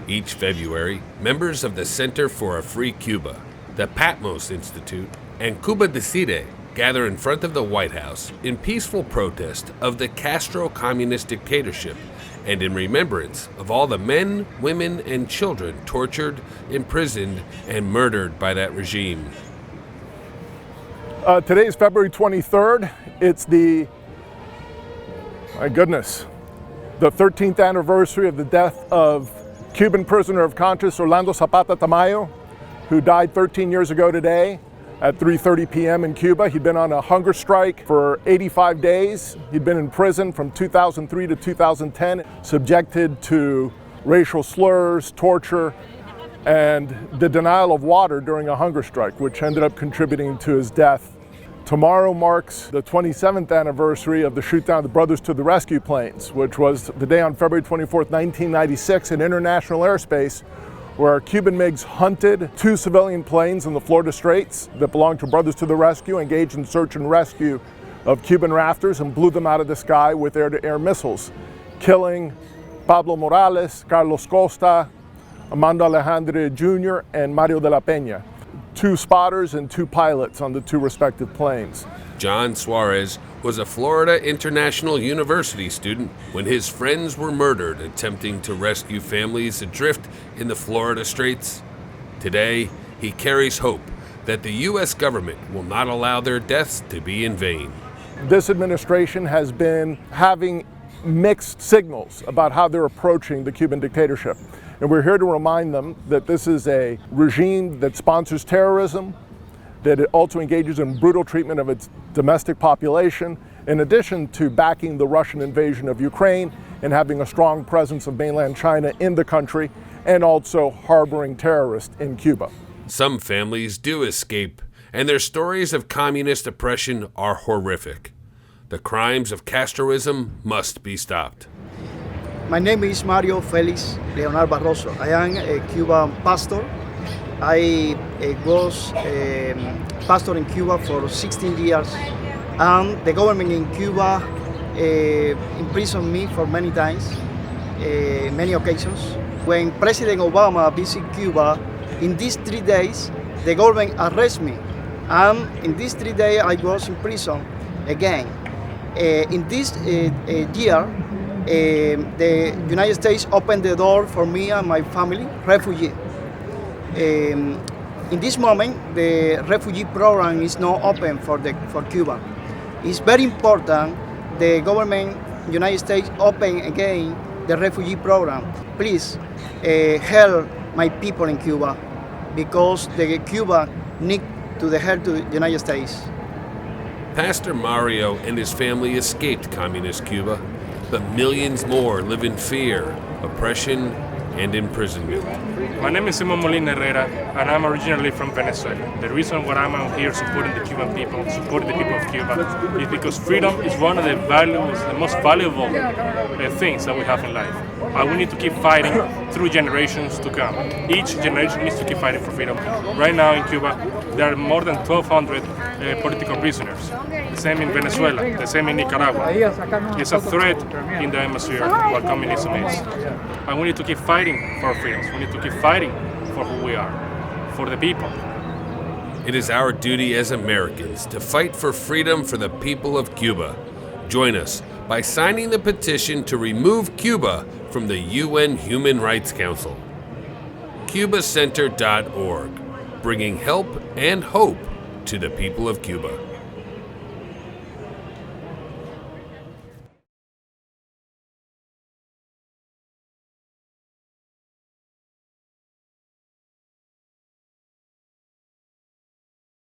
Each February, members of the Center for a Free Cuba, the Patmos Institute, and Cuba Decide gather in front of the White House in peaceful protest of the Castro communist dictatorship and in remembrance of all the men, women, and children tortured, imprisoned, and murdered by that regime. Today is February 23rd. It's the 13th anniversary of the death of Cuban prisoner of conscience Orlando Zapata Tamayo, who died 13 years ago today at 3:30 p.m. in Cuba. He'd been on a hunger strike for 85 days. He'd been in prison from 2003 to 2010, subjected to racial slurs, torture, and the denial of water during a hunger strike, which ended up contributing to his death. Tomorrow marks the 27th anniversary of the shoot-down of the Brothers to the Rescue planes, which was the day on February 24th, 1996 in international airspace, where Cuban MiGs hunted two civilian planes in the Florida Straits that belonged to Brothers to the Rescue, engaged in search and rescue of Cuban rafters, and blew them out of the sky with air-to-air missiles, killing Pablo Morales, Carlos Costa, Armando Alejandre Jr., and Mario de la Peña. Two spotters and two pilots on the two respective planes. John Suarez was a Florida International University student when his friends were murdered attempting to rescue families adrift in the Florida Straits. Today, he carries hope that the U.S. government will not allow their deaths to be in vain. This administration has been having mixed signals about how they're approaching the Cuban dictatorship. And we're here to remind them that this is a regime that sponsors terrorism, that it also engages in brutal treatment of its domestic population, in addition to backing the Russian invasion of Ukraine and having a strong presence of mainland China in the country, and also harboring terrorists in Cuba. Some families do escape, and their stories of communist oppression are horrific. The crimes of Castroism must be stopped. My name is Mario Felix Leonard Barroso. I am a Cuban pastor. I was pastor in Cuba for 16 years, and the government in Cuba imprisoned me for many times, many occasions. When President Obama visited Cuba, in these 3 days, the government arrested me, and in these 3 days, I was in prison again. In this year, the United States opened the door for me and my family, refugee. In this moment, the refugee program is not open for Cuba. It's very important the government, United States, open again the refugee program. Please help my people in Cuba, because the Cuba need to the help to the United States. Pastor Mario and his family escaped communist Cuba, but millions more live in fear, oppression, and imprisonment. My name is Simon Molina Herrera, and I'm originally from Venezuela. The reason why I'm out here supporting the Cuban people, supporting the people of Cuba, is because freedom is one of the most valuable things that we have in life. And we need to keep fighting through generations to come. Each generation needs to keep fighting for freedom. Right now in Cuba, there are more than 1,200 political prisoners. The same in Venezuela, the same in Nicaragua. It's a threat in the hemisphere what communism is. And we need to keep fighting for our freedoms. We need to keep fighting for who we are, for the people. It is our duty as Americans to fight for freedom for the people of Cuba. Join us by signing the petition to remove Cuba from the UN Human Rights Council. CubaCenter.org, bringing help and hope to the people of Cuba.